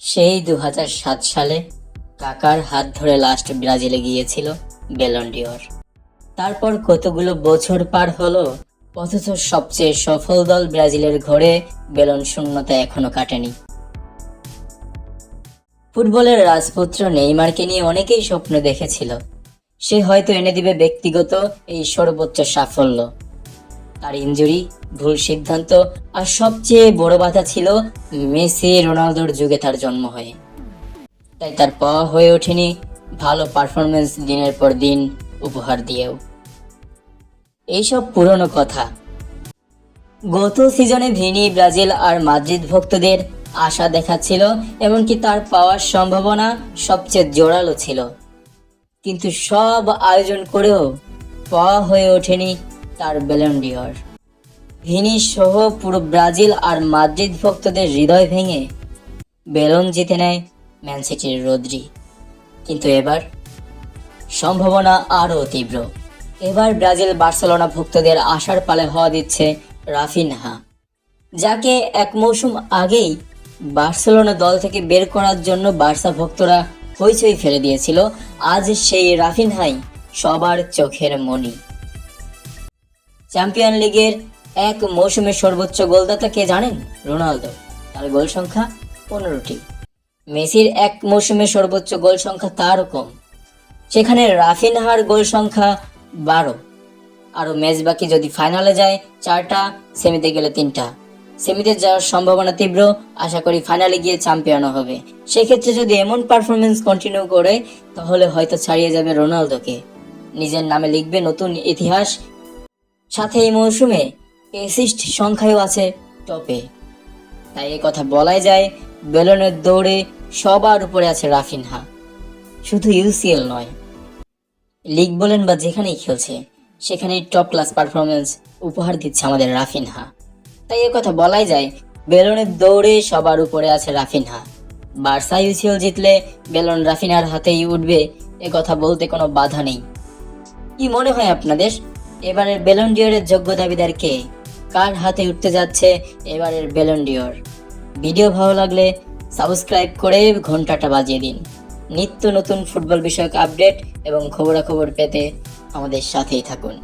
সেই 2007 সালে কাকার হাত ধরে লাস্ট ব্রাজিলে গিয়েছিল বেলন ডিওর। তারপর কতগুলো বছর পার হলো, অথচ সবচেয়ে সফল দল ব্রাজিলের ঘরে বেলন শূন্যতা এখনো কাটেনি। ফুটবলের রাজপুত্র নেইমারকে নিয়ে অনেকেই স্বপ্ন দেখেছিল সে হয়তো এনে দিবে ব্যক্তিগত এই সর্বোচ্চ সাফল্য। তার ইনজুরি, ভুল সিদ্ধান্ত আর সবচেয়ে বড় বাধা ছিল মেসি রোনালদোর যুগে তার জন্ম হয়ে। তাই তার পাওয়া হয়ে ওঠেনি ভালো পারফরমেন্স দিনের পর দিন উপহার দিয়েও। এইসব পুরনো কথা। গত সিজনে ভিনি ব্রাজিল আর মাদ্রিদ ভক্তদের আশা দেখাচ্ছিল, এমনকি তার পাওয়ার সম্ভাবনা সবচেয়ে জোরালো ছিল। কিন্তু সব আয়োজন করেও পাওয়া হয়ে ওঠেনি তার ব্যালন ডিওর। ভিনি সহ পুরো ব্রাজিল আর মাদ্রিদ ভক্তদের হৃদয় ভেঙে বেলন জিতে নেয় ম্যান সিটির রদ্রি। কিন্তু এবার সম্ভাবনা আরও তীব্র। এবার ব্রাজিল বার্সেলোনা ভক্তদের আশার পালে হওয়া দিচ্ছে রাফিনহা, যাকে এক মৌসুম আগেই বার্সেলোনা দল থেকে বের করার জন্য বার্সা ভক্তরা হইচই ফেলে দিয়েছিল। আজ সেই রাফিনহাই সবার চোখের মণি। চ্যাম্পিয়ন লিগের এক মৌসুমের সর্বোচ্চ গোলদাতা কে জানেন? রোনালদো। তার গোল সংখ্যা 15টি। মেসির এক মৌসুমের সর্বোচ্চ গোল সংখ্যা তারও কম, সেখানে রাফিনহার গোল সংখ্যা 12। আরও ম্যাচ বাকি, যদি ফাইনালে যায় 4টা, সেমিতে গেলে 3টা। সেমিতে যাওয়ার সম্ভাবনা তীব্র, আশা করি ফাইনালে গিয়ে চ্যাম্পিয়নও হবে। সেক্ষেত্রে যদি এমন পারফরমেন্স কন্টিনিউ করে তাহলে হয়তো ছাড়িয়ে যাবে রোনালদোকে, নিজের নামে লিখবে নতুন ইতিহাস। সাথে এই মৌসুমে অ্যাসিস্ট সংখ্যায়ও আছে টপে। তাই এই কথা বলাই যায়, বেলনের দৌড়ে সবার উপরে আছে রাফিনহা। শুধু ইউসিএল নয়, লিগ বলেন বা যেখানেই খেলছে সেখানেই টপ ক্লাস পারফরমেন্স উপহার দিচ্ছে আমাদের রাফিনহা। তাই এই কথা বলাই যায়, বেলনের দৌড়ে সবার উপরে আছে রাফিনহা। বার্সা ইউসিএল জিতলে বেলন রাফিনহার হাতেই উঠবে, এ কথা বলতে কোনো বাধা নেই। কি মনে হয় আপনাদের, এবারের বেলন ডিওরের যোগ্য দাবিদার কে? কার হাতে উঠতে যাচ্ছে এবারের বেলন ডিওর? ভিডিও ভালো লাগলে সাবস্ক্রাইব করে ঘন্টাটা বাজিয়ে দিন। নিত্য নতুন ফুটবল বিষয়ক আপডেট এবং খবরাখবর পেতে আমাদের সাথেই থাকুন।